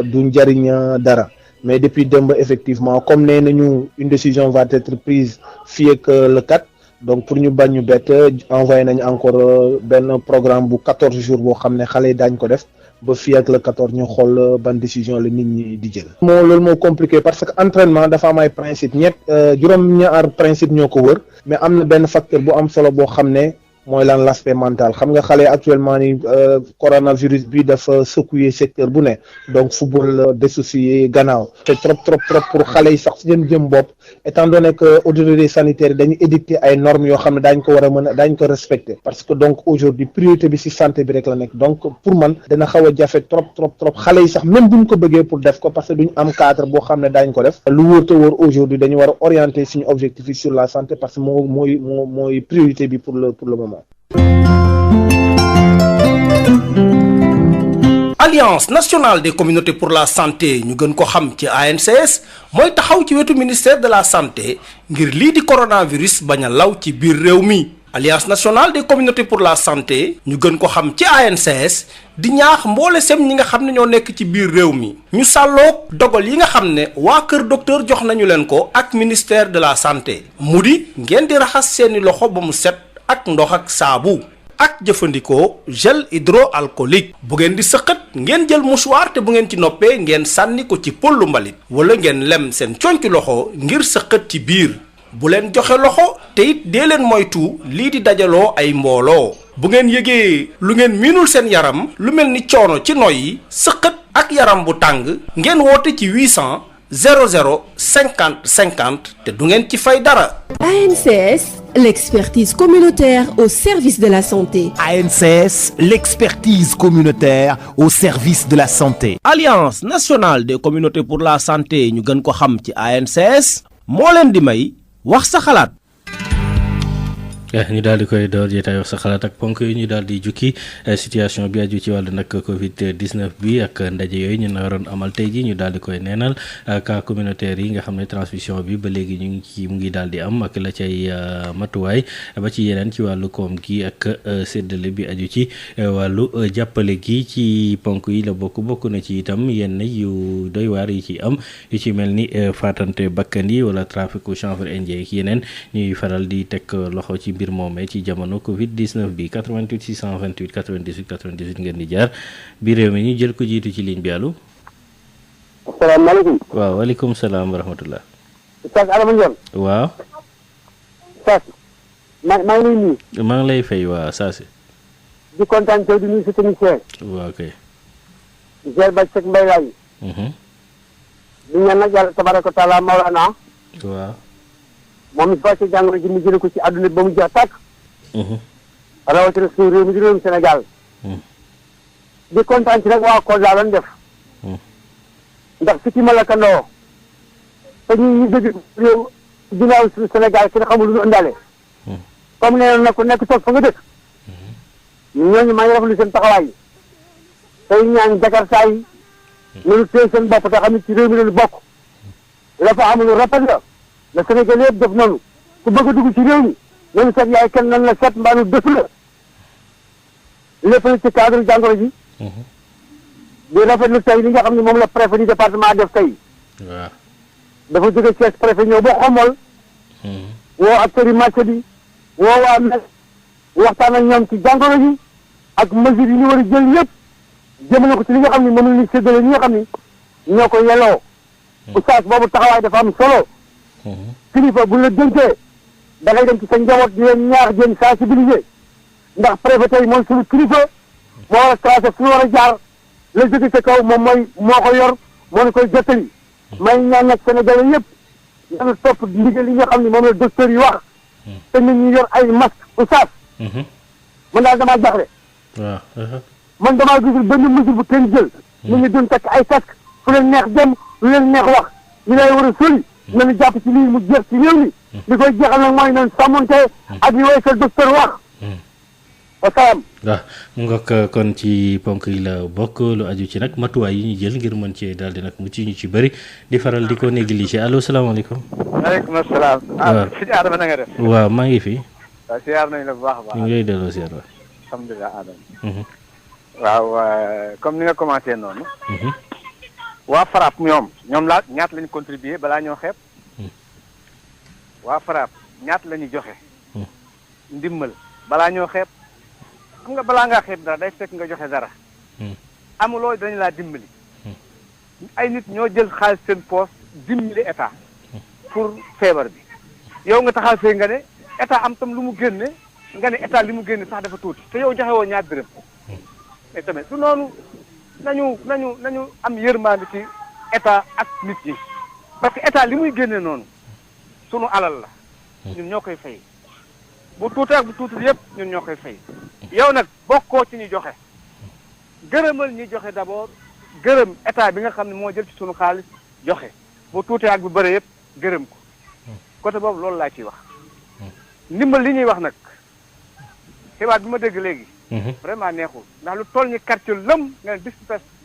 du njariñ dara mais depuis démb effectivement comme nee nañu une décision va être prise fii ak le 4 donc pour ñu bañ ñu bett envoyé nañ encore benn programme bu 14 jours boo xam ne xale yi daañ ko def ba fii ak le 14 ñu xool ban décision la nit ñi di jël. loolu moo compliqué parce que entraînement dafa am ay principe juróom-ñaar principe ñoo ko wër mais am na benn facteur bu am solo boo xam ne mooy lan l'aspect mental xam nga xale actuellement ni coronavirus bi dafa secouer secteur bu ne donc football désocié gannaaw te trop pour xale yi sax si jëm bopp étant donné que autorités sanitaires dañu édicter ay normes yoo xam ne daañ ko war a mën a daañ ko respecter parce que donc aujourd'hui priorité bi ci santé bi rek la nekk donc pour man dana xaw a jafe trop xale yi sax même buñ ko bëggee pour def ko parce que duñ am cadre boo xam ne daañ ko def lu wóor te wóor aujourd'hui dañu war a orienter suñu objectif yi sur la santé parce que mooy priorité bi pour le moment. Alliance nationale des communautés pour la santé ñu gën ko xam ci ANCS mooy taxaw ci wetu ministère de la santé ngir lii di coronavirus bañ a law ci biir réew mi. Alliance nationale des communautés pour la santé ñu gën ko xam ci ANCS di ñaax mboole sem ñi nga xam ne ñoo nekk ci biir réew mi ñu sàlloog dogal yi nga xam ne waa kër docteur jox nañu leen ko ak ministère de la santé mu di ngeen di raxas seeni loxo ba mu set ak ndox ak saabu ak jëfandikoo gel hydroalcoolique bu ngeen di sëqat ngeen jël mouchoir te bu ngeen ci noppee ngeen sànni ko ci pollu mbalit wala ngeen lem seen conc loxo ngir sëqat ci biir bu leen joxe loxo te it dee leen moytu lii di dajaloo ay mbooloo bu ngeen yëgee lu ngeen miinul seen yaram lu mel ni coono ci noyyi sëqat ak yaram bu tàng ngeen woote ci 800 00 50 50 te du ngeen ci fay dara. ANCS, l'expertise communautaire au service de la santé. ANCS, l'expertise communautaire au service de la santé. Alliance nationale des communautés pour la santé ñu gën ko xam ci ANCS moo leen di may wax sa xalaat. ñu daal di koy door jotaay wax sa xalaat ak ponk yi ñu daal di jukki situation bi aju ci wàllu nag Covid 19 bi ak ndaje yooyu ñu naroon amal tey ji ñu daal di koy neenal cas communautaire yi nga xam ne transmission bi ba léegi mu ngi daal di am ak la cay matuwaay ba ci yeneen ci wàllu koom gi ak séddale bi aju ci wàllu jàppale gi ci ponk yi la bokk na ci itam yenn yu doy waar yi ci am yu ci mel ni faatante bakkan yi wala traficu chanvre indien ak yeneen ñuy faral di teg loxo ci mbir moomee ci jamono Covid 19 bi 88 628 98 98 ngeen di jaar bi réew mi ñu jël ko jiitu ci ligne bi allo. asalaamaaleykum. waaw waaleykum salaam wa rahmatullah. Oustaz Adama Ndione. waaw. Oustaz. maa ngi lay nuyu. maa ngi lay fay waa Saasi. di kontaan tey di nuyu sa technicien. waaw kay. Gère Bac Seck Mbaye laay. di ñaan nag yàlla tabaraka wa taala Mawlana. waaw. moom mi fàcce jàngoro ji mu jëlee ko ci àdduna bi ba mu jeex tàkk. rawatina suñu réew mi di réewum Sénégal. di kontaan ci nag waa Kolda lañ def. ndax fi ci malakandoo te ñu dëgg réew ginnaaw Sénégal ki nga xamul lu ñu ëndaale. comme nee na ku nekk toog fa nga dëkk. ñooñu maa ngi rafetlu seen taxawaay tey ñaan Jakarta yi nañu téye seen bopp te xam ne ci réew mi lañu bokk. la fa amul rafet la Sénégal yëpp def noonu ku bëgg a dugg ci réew mi nañu seet yaay kenn nan la seet mbaa nu dëkk la lépp la ci cadre jàngoro ji. di rafetlu tey li nga xam ne moom la préfet du département def tey. waaw. dafa jóge Thiès préfet ñëw ba Xombol. woo acteurs yi marché bi woo waa MES waxtaan ak ñoom ci jàngoro ji ak mesures yi ñu war a jël yëpp jëmale ko ci li nga xam ne moom la ñuy séddale ñi nga xam ni ñoo ko yelloo. oustaz boobu taxawaay dafa am solo. kilifa bu la dénkee da ngay dem ci sa njaboot di leen ñaax jëm sensibiliser ndax préfet tey mooy suñu kilifa moo war a tracé fu ñu war a jaar la jóge ca kaw moom mooy moo ko yor moo ñu koy jottali may ñaan nag Sénégalais yëpp nañu topp ndigal li nga xam ne moom la docteur yi wax te nit ñi yor ay masque oustaz man daal damaa jaxle waaw. man damaa gisul benn mesure bu kenn jël nit ñi doon takk ay casque fu leen neex dem lu leen neex wax ñu lay war a soli nañu jàpp ci lii mu jeex ci réew mi li koy jeexal nag mooy nañ sàmmonte ak li way sa docteur wax wasalaam. waaw mu ngoog kon ci ponk yi la bokk lu aju ci nag matuwaay yi ñu jël ngir mën cee daal di nag mu ci ñu ci bëri di faral di ko négliger allo salaamaaleykum. maaleykum salaam. waaw sëñ Adama na nga def. waaw maa ngi fi. waaw siyaar nañu la bu baax a baax. ñu ngi lay delloo siyaar la. alhamdulilah Adama. waaw comme ni nga commenté noonu. waa FRAPP ñoom laa ñaata la ñu contribuer balaa ñoo xeeb. waa FRAPP ñaata la ñu joxe. ndimbal balaa ñoo xeeb. xam nga balaa ngaa xeeb dara day fekk nga joxe dara. amuloo dañu laa dimbali. ay nit ñoo jël xaalis seen poos dimbali état. pour feebar bi. yow nga taxaw fee nga ne état am tam lu mu génne nga ne état li mu génne sax dafa tuuti te yow joxe woo ñaar dërëm. mais tamit su noonu nañu am yërmande ci état ak nit ñi parce que état li muy génne noonu sunu alal la. ñun ñoo koy fay. bu tuutee ak bu tuuti yëpp ñun ñoo koy fay. yow nag bokkoo ci ñi joxe. gërëmal ñi joxe d'abord gërëm état bi nga xam ne moo jël ci sunu xaalis joxe bu tuutee ak bu bëre yëpp gërëm ko côté boobu loolu laa ciy wax. ndimbal li ñuy wax nag xibaar bi ma dégg léegi. vraiment neexul ndax lu toll ni quartier lëm nga ne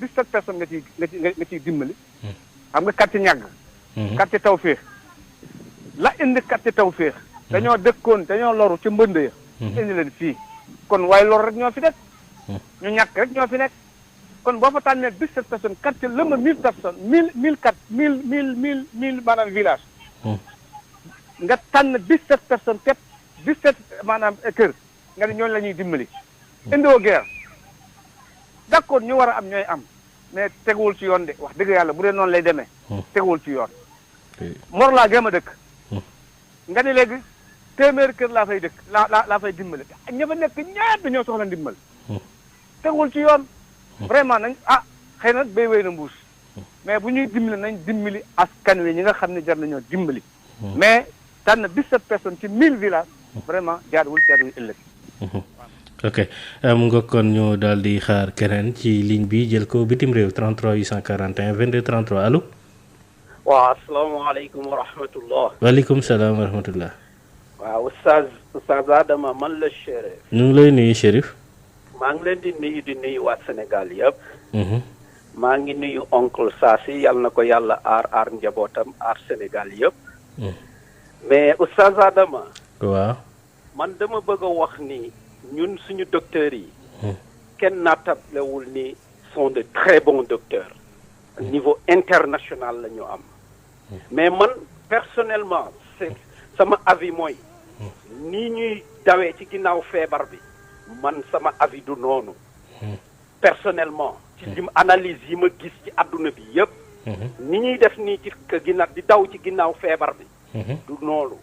17 personnes nga ciy dimbali. xam nga quartier ñàgg. quartier Tawféex la indi quartier Tawféex. dañoo dëkkoon dañoo loru ci mbënd ya. indi leen fii kon waaye loru rek ñoo fi nekk. ñu ñàkk rek ñoo fi nekk. kon boo fa tànnee 17 personnes quartier lëmm 1000 personnes 1000 maanaam village. nga tànn 17 personnes képp 17 maanaam kër nga ne ñooñu la ñuy dimbali. indoo guerre d'accord ñu war a am ñooy am mais teguwul ci yoon de wax dëgg yàlla bu dee noonu lay demee. teguwul ci yoon. Mor laa gëm a dëkk. nga ne léegi téeméer kër laa fay dëkk laa fay dimbali ña fa nekk ñaar dañoo soxla ndimbal. teguwul ci yoon. vraiment nañ xëy na béy wéy na mbuus. mais bu ñuy dimbali nañ dimbali askan wi ñi nga xam ne jar nañoo dimbali. mais tànn 17 personnes ci 1000 villages vraiment jaaduwul ëllëg. ok mu nga kon ñu daal di xaar keneen ci ligne bi jël ko bitim réew 33 841 22 33 allo. waaw asalaamaaleykum wa rahmatullah. waaleykum salaam wa rahmatullah. waaw Oustaz Adama man la Chérif. ñu ngi lay nuyu Chérif. maa ngi leen di nuyu waa Sénégal yëpp. maa ngi nuyu oncle Sassi yal na ko yàlla aar njabootam aar Sénégal yëpp. mais Oustaz Adama. waaw. man dama bëgg a wax ni ñun suñu docteurs yi. kenn naatablewul ni sont de très bons docteurs. niveau international la ñu am. mais man personnellement c'est sama avis mooy. nii ñuy dawee ci ginnaaw feebar bi. man sama avis du noonu. personnellement. ci lim analyse yi ma gis ci àdduna bi yëpp. ni ñuy def nii ci ginnaaw di daw ci ginnaaw feebar bi du noonu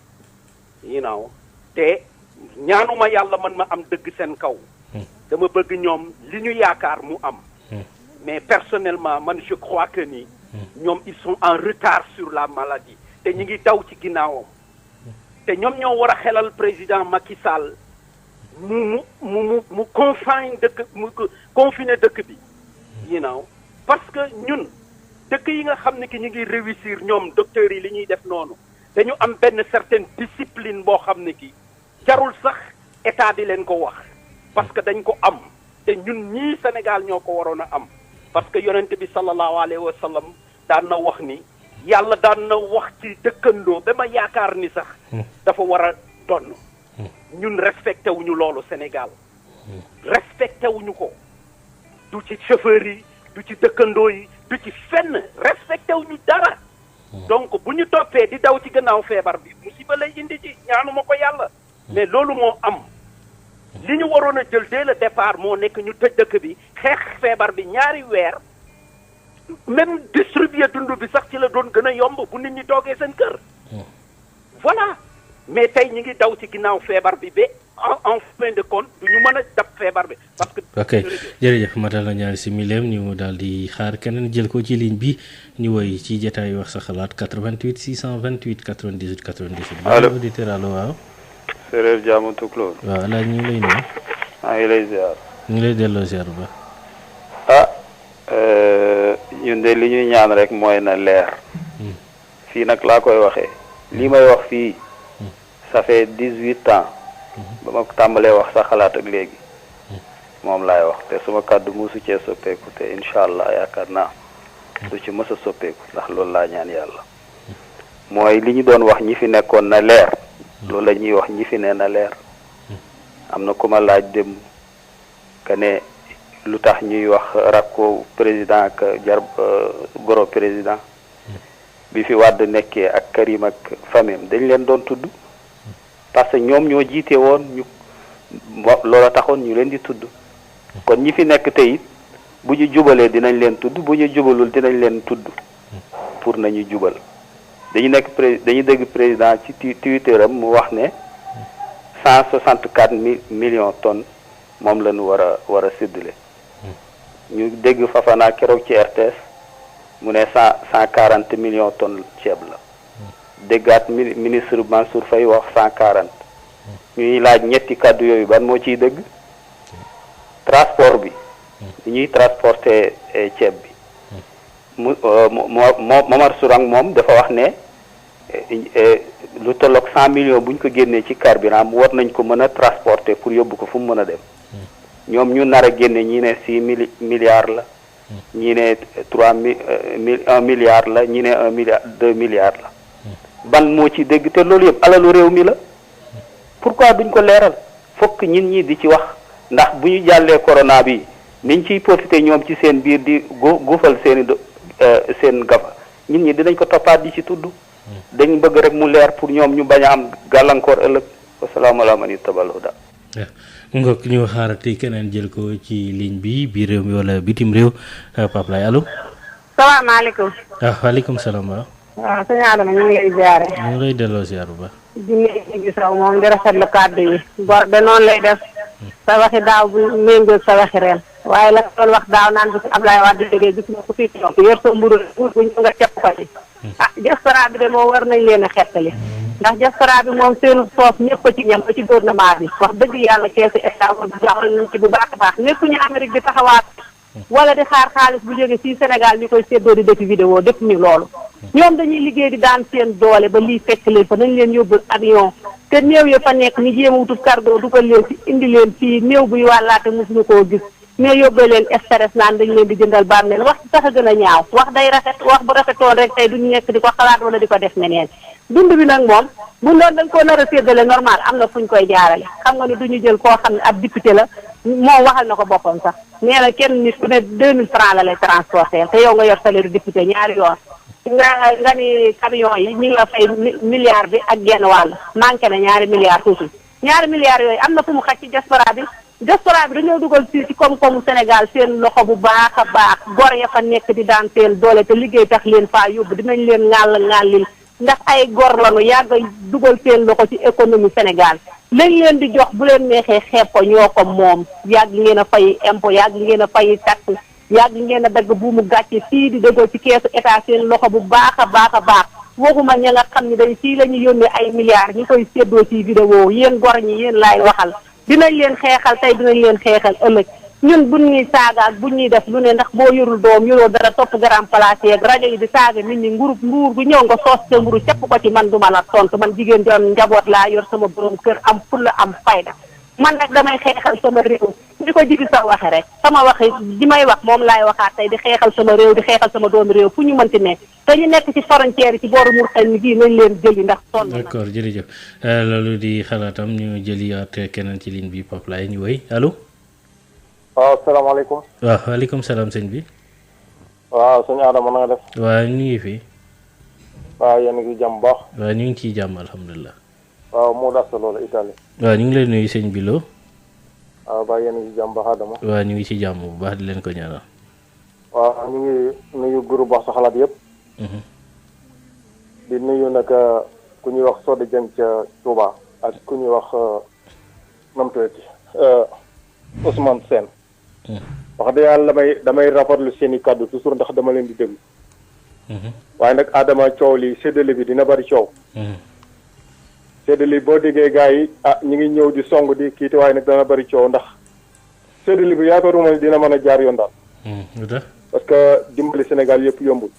te ñaanuma yàlla man ma am dëgg seen kaw dama bëgg ñoom li ñu yaakaar mu am mais personnellement man je crois que ni ñoom ils sont en retard sur la maladie te ñu ngi daw ci ginnaawam te ñoom ñoo war a xelal président Macky Sall mu confine dëkk mu confiner dëkk bi parce que ñun dëkk yi nga xam ne ki ñu ngi réussir ñoom docteurs yi li ñuy def noonu dañu am benn certaine discipline boo xam ne ki jarul sax état di leen ko wax parce que dañ ko am te ñun ñii Sénégal ñoo ko waroon a am parce que yonent bi sallallahu alayhi wa sallam daan na wax ni yàlla daan na wax ci dëkkandoo ba ma yaakaar ni sax dafa war a donn ñun respecté wuñu loolu Sénégal respecté wuñu ko du ci chauffeur yi du ci dëkkandoo yi du ci fenn respecté wuñu dara donc bu ñu toppee di daw ci gannaaw feebar bi musiba lay indi ci ñaanuma ko yàlla mais loolu moo am li ñu waroon a jël dès le départ moo nekk ñu tëj dëkk bi xeex feebar bi ñaari weer même distribuer dund bi sax ci la doon gën a yomb bu nit ñi toogee seen kër voilà mais tey ñi ngi daw ci ginnaaw feebar bi ba en fin de compte du ñu mën a dab feebar bi parce que ok jërëjëf matal na ñaari simileem ñu daal di xaar keneen jël ko ci ligne bi ñu woy ci jotaay wax sa xalaat 88 628 98 98 allo auditeur allo waaw Séeréer jaamu tukulóor waaw alaaj ñu ngi lay nuyu maa ngi lay ziar ñu ngi lay delloo ziar ba ñun de li ñuy ñaan rek mooy na leer fii nag laa koy waxee lii may wax fii ça fait 18 ans ba ma tàmbalee wax sa xalaat ak léegi moom laay wax te suma kàddu musu cee soppeeku te incha allah yaakaar naa du ci mës a soppeeku ndax loolu laa ñaan yàlla mooy li ñu doon wax ñi fi nekkoon na leer loolu la ñuy wax ñi fi ne na leer am na ku ma laaj dem que ne lu tax ñuy wax rakko président ak jar goro président bi fi Wade nekkee ak Karim ak famille dañ leen doon tudd parce que ñoom ñoo jiite woon ñu loola taxoon ñu leen di tudd kon ñi fi nekk tey bu ñu jubalee dinañ leen tudd bu ñu jubalul dinañ leen tudd pour nañu jubal dañu dégg président ci Twitter am mu wax ne 164 millions tonnes moom la ñu war a séddale ñu dégg Fafana keroog ci RTS mu ne 140 millions tonnes ceeb la déggaat ministre Mansour Faye wax 140 ñuy laaj ñetti kàddu yooyu ban moo ciy dëgg transport bi ni ñuy transporter ceeb bi Momar Sourang moom dafa wax ne lu tolloog 100 millions bu ñu ko génnee ci carburant war nañ ko mën a transporter pour yóbbu ko fu mu mën a dem ñoom ñu nar a génne ñii ne 6 milliards la ñii ne 1 milliard la ñii ne 1 milliard 2 milliards la ban moo ci dégg te loolu yëpp alalu réew mi la pourquoi duñ ko leeral fokk ñin ñi di ci wax ndax bu ñu jàllee corona bi niñ ciy profité ñoom ci seen biir di guufal seen gafa ñin ñi dinañ ko toppaat di ci tudd dañ bëgg rek mu leer pour ñoom ñu bañ a am gàllankoor ëllëg wasalaamaaleykum man itabal huda ngoog ñu xaarati keneen jël ko ci ligne bi biir réew mi wala bitim réew Pape Lay allo. salaamaaleykum. waaleykum salaam wa. waaw sëñ Adama ñu ngi lay ziare. ñu ngi lay delloo ziar bu baax. di nuyu gi saw moom di rafetlu kàddu yi. bor de noonu lay def. sa waxi daaw bu méngóog sa waxi ren. waaye la nga doon wax daaw naan bi fi Ablaye Wade jógee gis nga ku fi toog yor sa mburu bu ñu nga cepp ko ci. diaspora bi de moom war nañ leen a xettali. ndax diaspora bi moom seenu soos ñëpp ci ñam ba ci gouvernement bi wax dëgg yàlla keesu état bu joxal nañ ci bu baax a baax nekkuñu Amérique di taxawaat wala di xaar xaalis bu jóge fii Sénégal ñu koy séddoo di def vidéo def ñu loolu ñoom dañuy liggéey di daan seen doole ba lii fekk leen fa nañ leen yóbbu avion te néew ya fa nekk ñu jéem a wutub cargo dugal leen ci indi leen fii néew buy wàllaate mosuñu koo gis mais yóbbee leen stress naan dañ leen di jëndal bàmmeel wax sax a gën a ñaaw wax day rafet wax bu rafetoon rek tey duñu nekk di ko xalaat wala di ko def neneen dund bi nag moom bu doon dañ koo nar a séddale normal am na fuñ koy jaarale xam nga ne duñu jël koo xam ne ab député la moom waxal na ko boppam sax nee na kenn nit ku ne 2000 francs la lay transporter te yow nga yor salaire député ñaari yoon nga ni camion yi ñu ngi la fay milliard bi ak genn wàll manqué na ñaari milliards tuuti ñaari milliards yooyu am na fu mu xaj ci diaspora bi diaspora bi dañoo dugal ci koom-koomu Sénégal seen loxo bu baax a baax gor ya fa nekk di daan seen doole te liggéey tax leen faa yóbbu dinañ leen ŋàllil ndax ay gor lañu yàgg dugal seen loxo ci économie Sénégal lañ leen di jox bu leen neexee xeeb ko ñoo ko moom yàgg ngeen a fay impôt yàgg ngeen a fay taxe yàgg ngeen a dagg buumu gàcce fii di dëggoo ci keesu état seen loxo bu baax a baax a baax waxuma ña nga xam ne day fii la ñu yónnee ay milliards ñi koy séddoo ci vidéo yéen gor ñi yéen laay waxal dinañ leen xeexal tey dinañ leen xeexal ëllëg ñun buñ ñuy saaga ak buñ ñuy def lu ne ndax boo yorul doom yoroo dara topp garam place ak rajo yi di saaga nit ñi nguur gu ñëw nga soos sa mburu capp ko ci man duma la tontu man jigéen ju am njaboot laa yor sama borom kër am fulla am fayda man nag damay xeexal sama réew di ko jigi sa waxe rek sama waxe di may wax moom laay waxaat tey di xeexal sama réew di xeexal sama doomi réew fu ñu mënti nekk te ñu nekk ci frontière yi ci booru Mauritanie gii nañ leen jëli ndax sonn na. d'accord jërëjëf loolu di xalaatam ñu jëliwaat keneen ci ligne bi Pape Laye ñu wéy allo. waaw salaamaaleykum. waaw waaleykum salaam sëñ bi. waaw sëñ Adama na nga def. waaw ñu ngi fi. waaw yéen a ngi jàmm baax. waaw ñu ngi ciy jàmm alhamdulilah. waaw moo das loolu Italie. waaw ñu ngi lay nuyu sëñ Bilo. waaw ba yéen a ngi jàmm baax Adama. waaw ñu ngi ci jàmm bu baax di leen ko ñaanal. waaw ñu ngi nuyu groupe wax sa xalaat yëpp. di nuyu nag ku ñuy wax Sode Dieng ca Touba ak ku ñuy wax nam tuuti Ousmane Sène. wax dëgg yàlla damay rafetlu seen i kàddu toujours ndax dama leen di déglu. waaye nag Adama coow li séddale bi dina bari coow. séddale boo déggee gars yi ñi ngi ñëw di song di kiite waaye nag dana bari coow ndax séddale bi yaakaaruma ne dina mën a jaar yoon daal. parce que dimbali Sénégal yëpp yombul.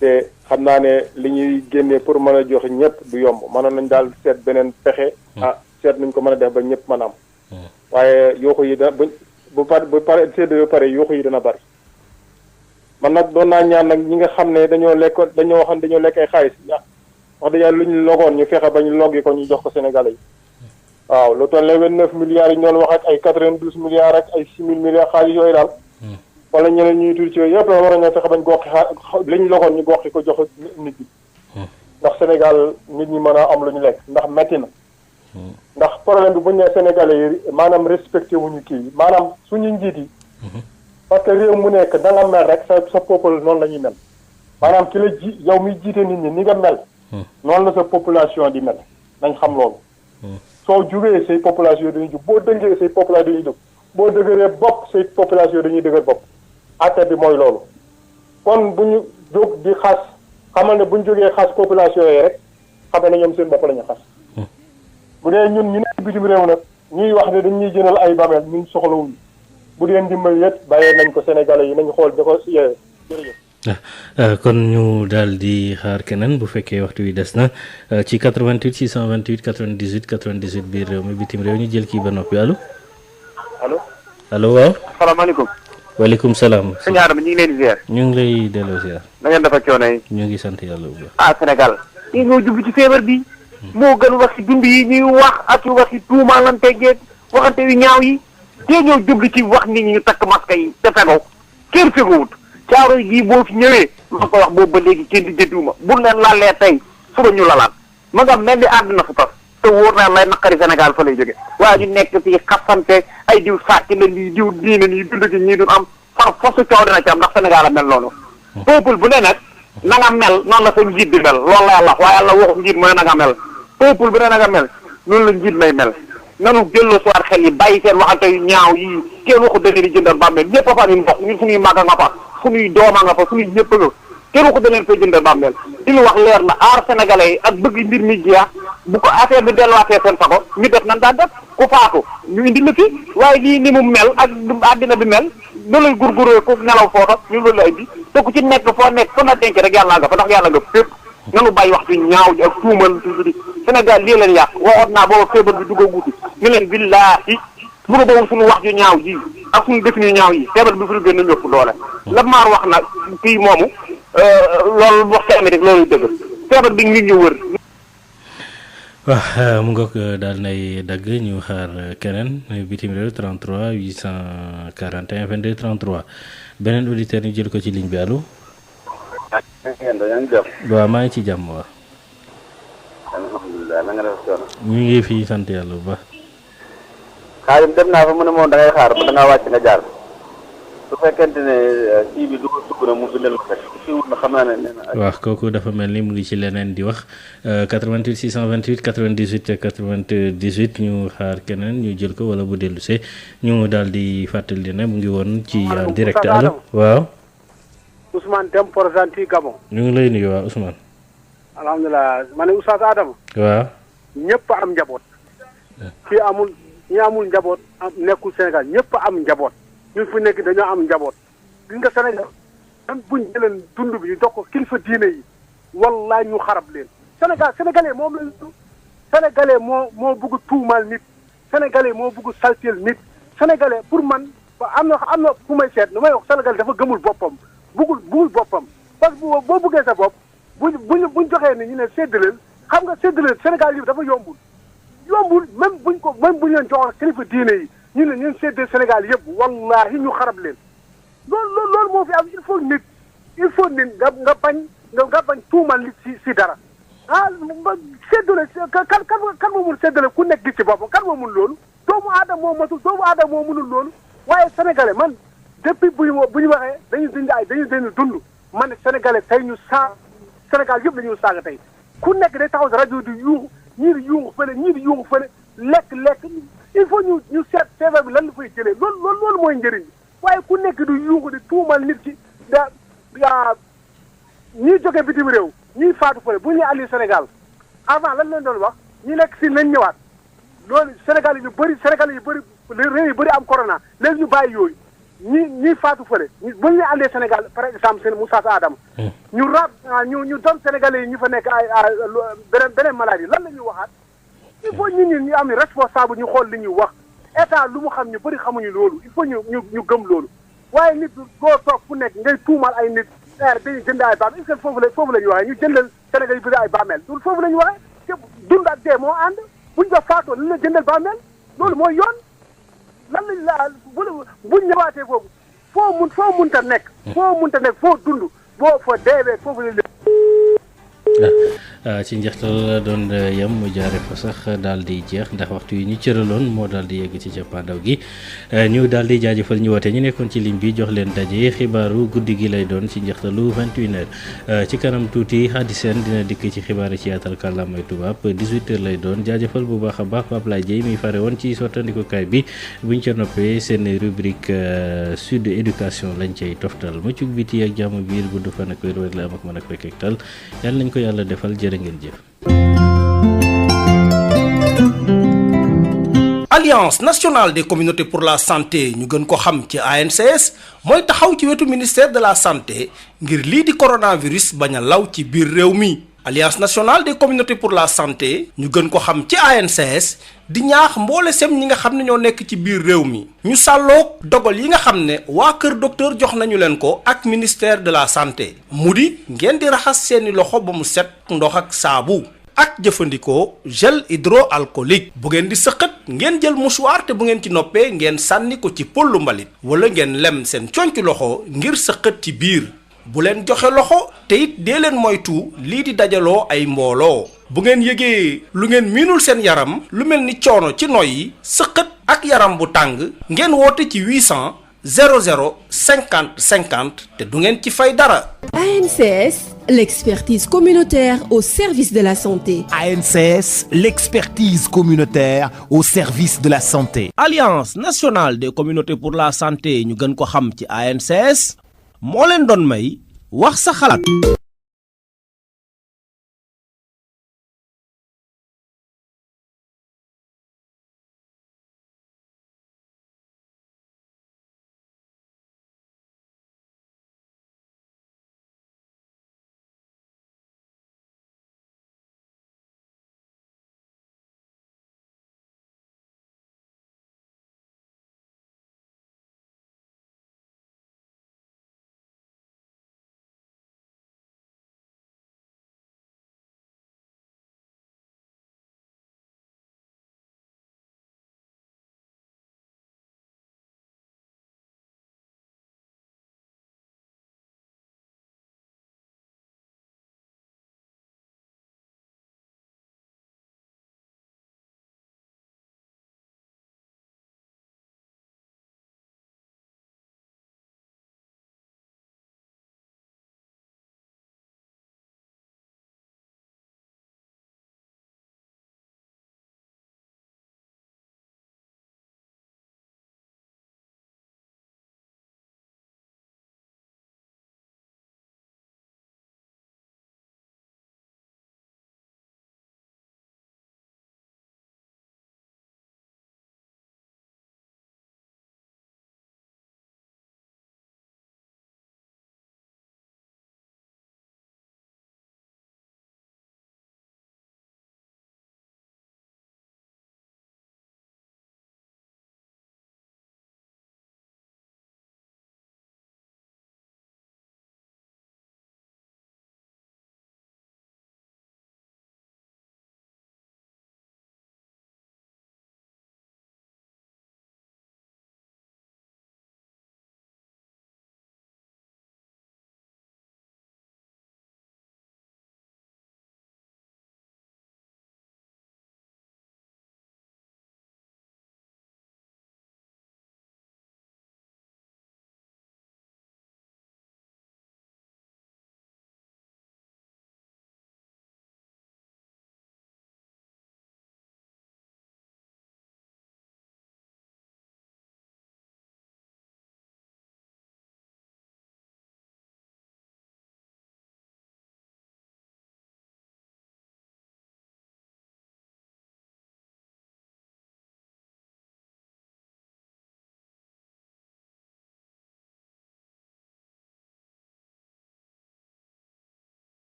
te xam naa ne li ñuy génnee pour mën a joxe ñëpp du yomb mënoon nañ daal seet beneen pexe. seet nuñ ko mën a def ba ñëpp mën a am. waaye yooxu yi da bu pare séddale ba pare yooxu yi dana bari. man nag doon naa ñaan nag ñi nga xam ne dañoo lekk ay xaalis wax dëgg yàlla lu ñu logoon ñu fexe ba ñu loggi ko ñu jox ko Sénégalais yi. waaw lu toll ne 29 milliards yi ñu doon wax ak ay 92 milliards ak ay 6 000 milliards xaalis yooyu daal. wala ñeneen ñuy tuuti ci yooyu yëpp war nañoo fexe bañ goxi li ñu logoon ñu goxi ko jox nit ñi. ndax Sénégal nit ñi mën a am lu ñu lekk ndax metti na. ndax problème bi bu ñu nee Sénégalais yi maanaam respecté wuñu kii yi maanaam suñu njiit yi. parce que réew mu nekk da nga mel rek sa peuple noonu la ñuy mel maanaam ki la yow miy jiite nit ñi ni nga mel. noonu la sa population di mel nañ xam loolu. soo jugee say population dañuy jug boo dëngee say population dañuy jóg boo dëgëree bopp say population dañuy dëgër bopp. affaire bi mooy loolu kon bu ñu jóg di xas xamal ne bu ñu jógee xas population yi rek xam ne ñoom seen bopp la ñu xas. bu dee ñun ñu nekk bitim réew nag ñuy wax ne dañuy jënal ay bameel ñun soxlawuñu bu dee ndimbal yëpp bàyyee nañ ko Sénégalais yi nañ xool da ko yee jërëjëf. kon ñu daal di xaar keneen bu fekkee waxtu wi des na ci 88 628 98 98 biir réew mi bitim réew ñu jël kii ba noppi allo. allo waaw. salaamaaleykum. waaleykum salaam. sëñ Adama ñu ngi leen di ziar. ñu ngi lay delloo ziar. na ngeen dafa coono yi. ñu ngi sant yàlla bu baax. Sénégal. ñu ñoo jublu ci feebar bi. moo gën wax ci dund yi ñuy wax ak wax ci tuumaalante geeg waxante yu ñaaw yi. te ñoo jublu ci wax nit ñi ñu takk masque yi te fegoo kenn fegowut caaro yi boo fi ñëwee ma ko wax boobu ba léegi kenn di jëndiwuma bu leen laalee tey suba ñu lalaat ma nga mel ni àdduna fu tas te wóor naa lay naqari Sénégal fa lay jóge waaye ñu nekk fii xasante ay diw sàcc na lii diw diine nii dund gi ñii du am far fosu coow dina ci am ndax Sénégal a mel noonu peuple bu ne nag na nga mel noonu la sa njiit di mel loolu la yàlla waaye yàlla waxu njiit mooy na nga mel peuple bu ne na nga mel noonu la njiit may mel nanu jëlloo soir xel yi bàyyi seen waxante yu ñaaw yi kenn waxu dëgg di jëndal bàmmeel ñëpp a fa ñu ndox ñun suñuy màgg nga fa suñuy dooma nga fa suñuy ñëpp nga kenn waxu dëgg fay jëndal bàmmeel li ñu wax leer na aar sénégalais yi ak bëgg mbir mi jeex bu ko affaire bi delluwaatee seen sago ñu def nan daan def ku faatu ñu indi la fi waaye lii ni mu mel ak àddina bi mel loolu lay gurguree ku nelaw foofa ñu loolu la indi te ku ci nekk foo nekk fa na denc rek yàlla nga fa ndax yàlla nga fépp nanu bàyyi wax ci ñaaw ji ak tuumal tuuti Sénégal lii leen yàq waxoon naa booba feebar bi dugg a guuti ñu leen billaahi bu ko doon suñu wax ju ñaaw ji ak suñu def yu ñaaw yi feebar bi fi gën a ñëpp doole la maar wax na kii moomu loolu wax ci Amérique loolu dëgg feebar bi ngi ñu wër. waaw mu ngoog daal nay dagg ñu xaar keneen bitim réew 33 841 22 33 beneen auditeur ñu jël ko ci ligne bi allo. waaw maa ngi ci jàmm waaw. alhamdulilah na nga def coono. ñu ngi fii sant yàlla bu baax. Xaadim dem naa fa mu ne moom da ngay xaar ba da ngaa wàcc nga jaar su fekkente ne kii bi dugg na mu bindal ko rek fii wut na xam naa ne nee na. waaw kooku dafa mel ni mu ngi ci leneen di wax 88 628 98 98 ñu xaar keneen ñu jël ko wala bu dellusee ñu daal di fàttali ne mu ngi woon ci direct allo waaw. Ousmane Deme Port-Gentil Gabon. ñu ngi lay nuyu waa Ousmane. alhamdulilah ma ne Oustaz Adama. waaw. ñëpp am njaboot. kii amul ñi amul njaboot nekkul Sénégal ñëpp am njaboot. ñun fu nekk dañoo am njaboot. gis nga Sénégal même buñ jëleen dund bi ñu dox ko kilifa diine yi wallaay ñu xarab leen. sénégalais moom la sénégalais moo bëgg tuumaal nit. sénégalais moo bëgg salteel nit. sénégalais pour man am na fu may seet lu may wax sénégalais dafa gëmul boppam bëggul boppam parce que boo bëggee sa bopp buñ joxee ni ñu ne séddaleel xam nga séddaleel Sénégal yi dafa yombul même buñ leen joxoon kilifa diine yi ñu ne ñun séddale Sénégal yëpp wallahi ñu xarab leen loolu moo fi am il faut nit nga bañ tuumal nit si dara séddale kan moo mun séddale ku nekk di ci boppam kan moo mun loolu doomu aadama moo matul doomu aadama moo munul loolu waaye sénégalais man depuis bu ñu waxee dañuy dund man ne sénégalais tey ñu Sénégal yëpp dañu saaga tey ku nekk day taxaw si rajo di yuuxu ñii di yuuxu fële lekk il faut ñu seet feebar bi lan la fay jëlee loolu mooy njëriñ bi waaye ku nekk di yuuxu di tuumal nit ki ñii jógee bitim réew ñii faatu fële bu ñuy andi Sénégal avant lan leen doon wax ñi nekk si nañ ñëwaat loolu Sénégal yu bëri réew yu bëri am corona léegi ñu bàyyi yooyu ñi faatu fële bu ñu andee Sénégal par exemple seen Moussa Adama ñu doon Sénégalais yi ñu fa nekk beneen maladie lan la ñuy waxaat il faut ñu am ni responsable ñu xool li ñuy wax état lu mu xam ñu bëri xamuñu loolu il faut ñu gëm loolu waaye nit boo toog fu nekk ngay tuumal ay nit dañuy jënd ay bàmmeel est-ce que foofu la ñuy waxee ñu jëndal Sénégal yi bëri ay bàmmeel loolu foofu la ñuy waxee te dund ak dee moo ànd buñ ko faatoo lan la jëndal bàmmeel loolu mooy yoon lan lañ la buñ ñëwaatee foofu foo munta nekk foo dund boo fa deewee foofu la ci njeextal doon yem mu jaare fa sax daal di jeex ndax waxtu yi ñu cëraloon moo daal di yegg ci cappaandaw gi ñu daal di jaajëfal ñu woote ñu nekkoon ci ligne bi jox leen daje xibaaru guddi gi lay doon ci njeextalu 21h ci kanam tuuti Hady Sène dina dikk ci xibaar yi ci yaatal kàllaamay tubaab 18h lay doon jaajëfal bu baax a baax Pape Laye Dieye mi fare woon ci sottandikukaay bi buñ ca noppee seen rubrique sud éducation lañ cay toftal muccug biti ak jàmm biir gudd fan ak wér la am ak mën ak fekkeektal yàlla nañ ko yàlla defal jërë ngeen jëf. Alliance nationale des communautés pour la santé ñu gën ko xam ci ANCS mooy taxaw ci wetu ministère de la santé ngir lii di coronavirus bañ a law ci biir réew mi. Alliance nationale des communautés pour la santé ñu gën ko xam ci ANCS di ñaax mboole sem ñi nga xam ne ñoo nekk ci biir réew mi ñu sàlloog dogal yi nga xam ne waa kër docteur jox nañu leen ko ak ministère de la santé mu di ngeen di raxas seeni loxo ba mu set ndox ak saabu ak jëfandikoo gel hydroalcoolique bu ngeen di sëqat ngeen jël mouchoir te bu ngeen ci noppee ngeen sànni ko ci pollu mbalit wala ngeen lem seen conc loxo ngir sëqat ci biir bu leen joxe loxo te it dee leen moytu lii di dajaloo ay mbooloo bu ngeen yëgee lu ngeen miinul seen yaram lu mel ni coono ci noyyi sëqët ak yaram bu tàng ngeen woote ci 800 00 50 50 te du ngeen ci fay dara. ANCS, l'expertise communautaire au service de la santé. ANCS, l'expertise communautaire au service de la santé. Alliance nationale des communautés pour la santé ñu gën ko xam ci ANCS moo leen doon may wax sa xalaat.